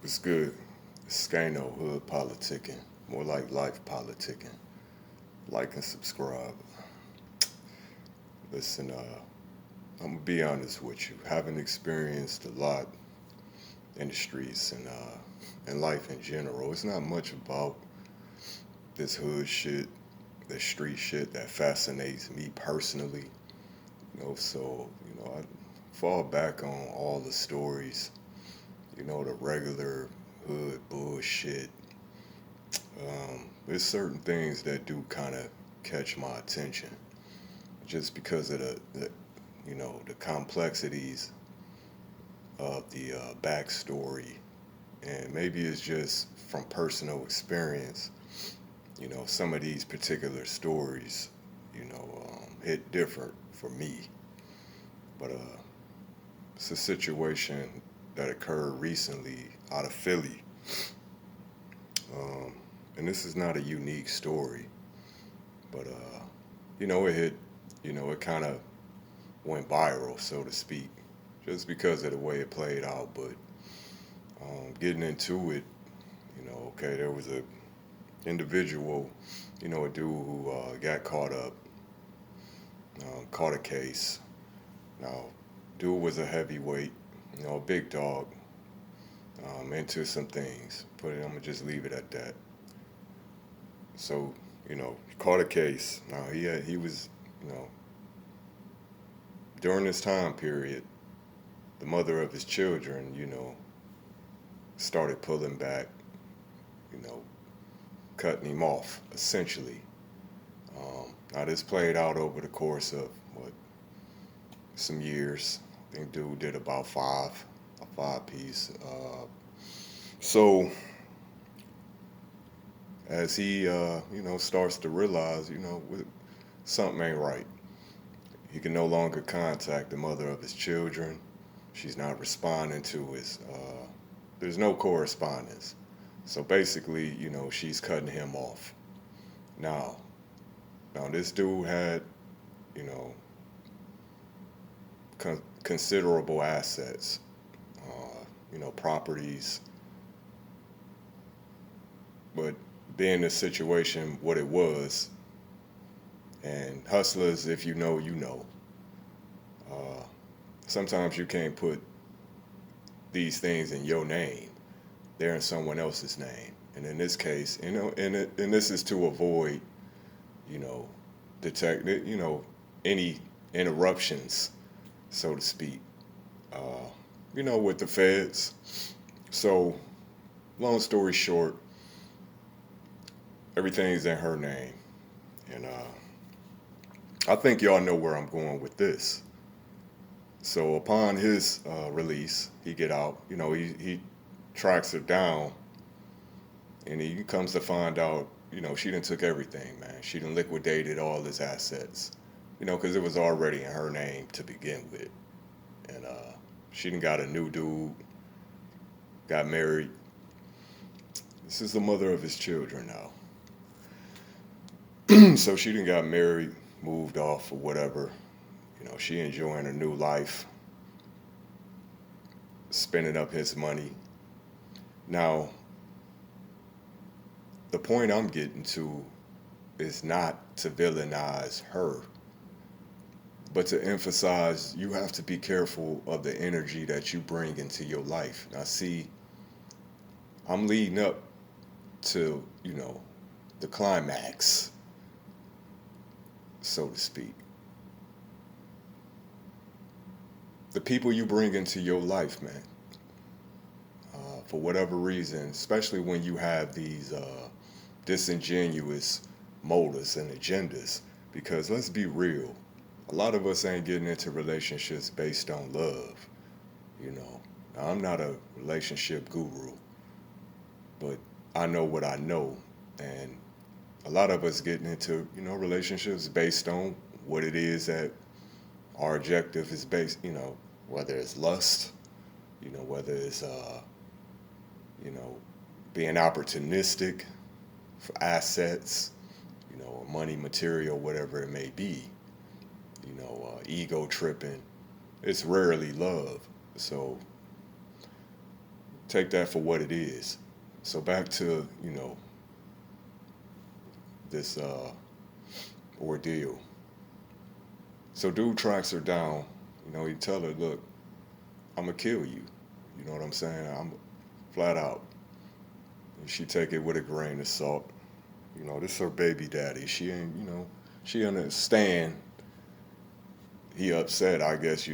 It's good. Scano hood politicking. More like life politicking. Like and subscribe. Listen, I'm gonna be honest with you. Having experienced a lot in the streets and life in general, it's not much about this hood shit, this street shit that fascinates me personally. I fall back on all the stories. The regular hood bullshit. There's certain things that do kind of catch my attention just because of the complexities of the backstory, and maybe it's just from personal experience. Some of these particular stories, hit different for me, but it's a situation that occurred recently out of Philly, um, and this is not a unique story, but it hit, it kind of went viral, so to speak, just because of the way it played out. But getting into it, okay, there was a individual, a dude who got caught up, caught a case. Now, dude was a heavyweight, a big dog, into some things, but I'm gonna just leave it at that. So, caught a case. Now he was, you know, during this time period, the mother of his children, started pulling back, you know, cutting him off, essentially. Now, this played out over the course of, some years. I think dude did about a five piece. So, as he, starts to realize, something ain't right. He can no longer contact the mother of his children. She's not responding to his, there's no correspondence. So basically, she's cutting him off. Now, this dude had, you know, considerable assets, properties, but being the situation what it was, and hustlers, if you know, you know. Uh, Sometimes you can't put these things in your name; they're in someone else's name. And in this case, and this is to avoid, you know, detect, any interruptions, so to speak. Uh, with the feds. So, long story short, everything's in her name, and I think y'all know where I'm going with this. So upon his release, he get out. He tracks her down, and he comes to find out, she done took everything, man. She done liquidated all his assets, because it was already in her name to begin with, and she done got a new dude, got married. This is the mother of his children now. So she done got married, moved off or whatever. She enjoying her new life, spending up his money. Now, the point I'm getting to is not to villainize her, but to emphasize you have to be careful of the energy that you bring into your life. Now, see, I'm leading up to, the climax, so to speak. The people you bring into your life, man, for whatever reason, especially when you have these disingenuous motives and agendas. Because let's be real, a lot of us ain't getting into relationships based on love. You know, now, I'm not a relationship guru, but I know what I know, and a lot of us getting into relationships based on what it is that our objective is based. Whether it's lust, whether it's you know being opportunistic for assets, money, material, whatever it may be, ego tripping. It's rarely love. So take that for what it is. So back to, this ordeal. So dude tracks her down. He tell her, look, I'm gonna kill you. You know what I'm saying? I'm flat out. And she take it with a grain of salt. This is her baby daddy. She ain't, she understand he upset, I guess.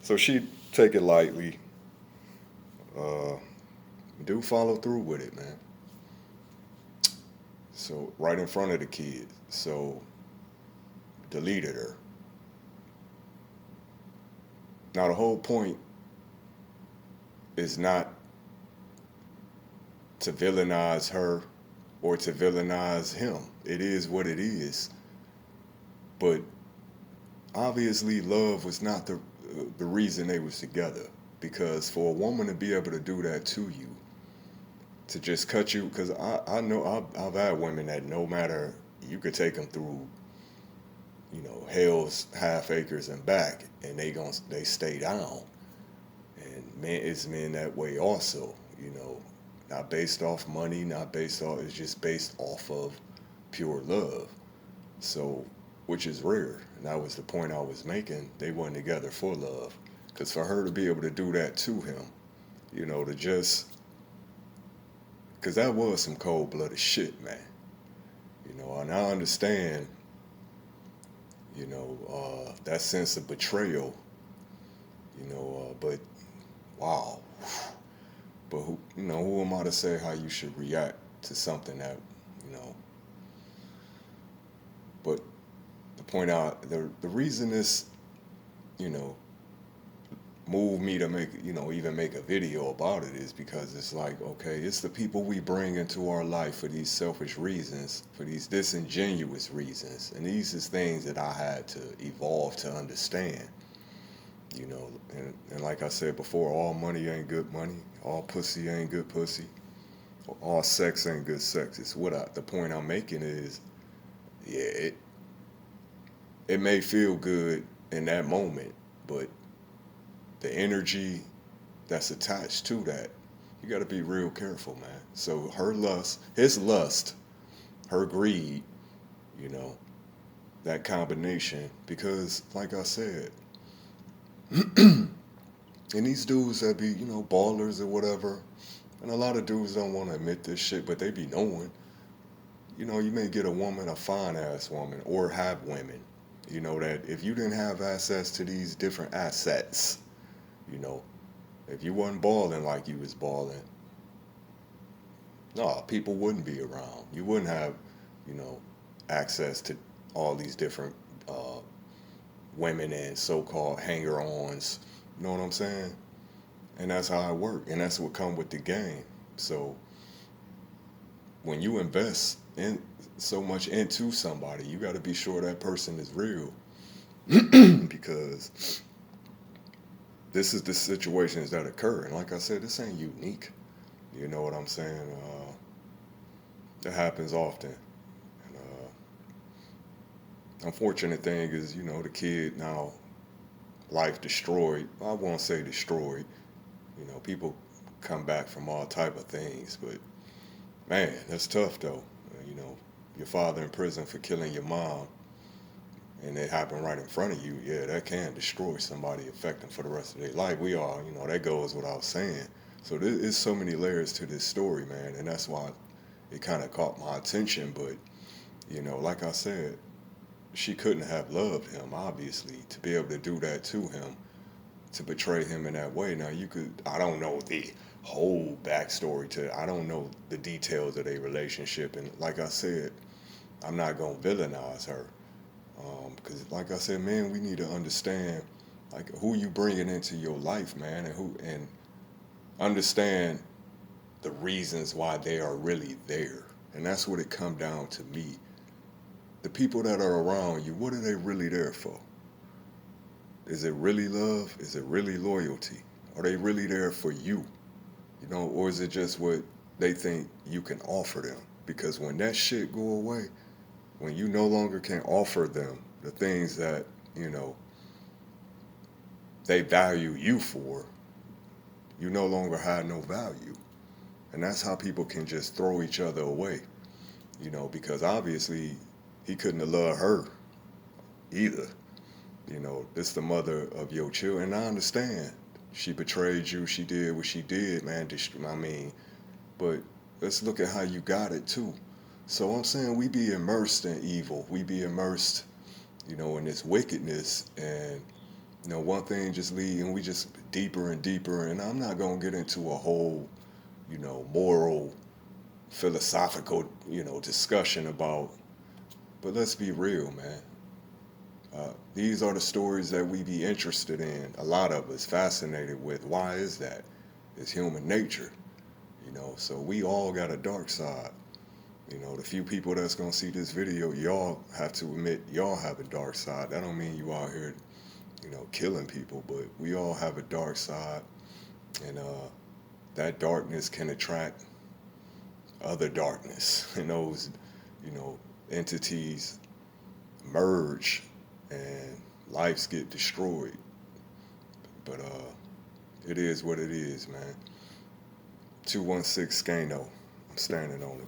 So she take it lightly. Uh, do follow through with it, man. So right in front of the kid. So deleted her. Now the whole point is not to villainize her or to villainize him. It is what it is. But obviously love was not the reason they was together. Because for a woman to be able to do that to you, to just cut you, because I know I've had women that no matter, you could take them through, hell's half acres and back, and they stay down. And men, it's men that way also, not based off money, not based off, it's just based off of pure love. So, which is rare. And that was the point I was making. They weren't together for love. Because for her to be able to do that to him, to just, because that was some cold blooded shit, man. And I understand, that sense of betrayal, but wow. But who am I to say how you should react to something that, you know, but the point out, the reason this, you know, moved me to make, even make a video about it is because it's like, okay, it's the people we bring into our life for these selfish reasons, for these disingenuous reasons. And these is things that I had to evolve to understand, and like I said before, all money ain't good money, all pussy ain't good pussy, all sex ain't good sex. It's the point I'm making is, yeah, it may feel good in that moment, but the energy that's attached to that, you got to be real careful, man. So his lust, her greed, that combination, because like I said, and these dudes that be, ballers or whatever, and a lot of dudes don't want to admit this shit, but they be knowing, you may get a woman, a fine ass woman, or have women, that if you didn't have access to these different assets, if you wasn't balling like you was balling, no, people wouldn't be around. You wouldn't have, access to all these different women and so-called hanger-ons. You know what I'm saying? And that's how it works. And that's what come with the game. So when you invest in so much into somebody, you got to be sure that person is real, because this is the situations that occur. And like I said, this ain't unique. You know what I'm saying? It happens often. And unfortunate thing is, the kid now, life destroyed. I won't say destroyed. People come back from all type of things, but man, that's tough though. Your father in prison for killing your mom, and it happened right in front of you. Yeah, that can destroy somebody, affect them for the rest of their life. We all, that goes without saying. So there's so many layers to this story, man, and that's why it kind of caught my attention. But like I said, she couldn't have loved him, obviously, to be able to do that to him, to betray him in that way. Now I don't know the whole backstory I don't know the details of their relationship, and like I said, I'm not gonna villainize her, because like I said, man, we need to understand like who you bringing into your life, man, and understand the reasons why they are really there, and that's what it come down to me. The people that are around you, what are they really there for? Is it really love? Is it really loyalty? Are they really there for you? Or is it just what they think you can offer them? Because when that shit go away, when you no longer can offer them the things that, they value you for, you no longer have no value. And that's how people can just throw each other away, because obviously he couldn't have loved her either. This the mother of your children. And I understand. She betrayed you. She did what she did, man. I mean, but let's look at how you got it too. So I'm saying we be immersed in evil. We be immersed, in this wickedness, and one thing just lead, and we just deeper and deeper. And I'm not gonna get into a whole, moral, philosophical, discussion about. But let's be real, man. These are the stories that we be interested in. A lot of us fascinated with. Why is that? It's human nature, So we all got a dark side. The few people that's gonna see this video, y'all have to admit y'all have a dark side. That don't mean you out here, killing people, but we all have a dark side, and that darkness can attract other darkness, and those, you know, entities merge, and lives get destroyed. But it is what it is, man. 216 Scano. I'm standing on it.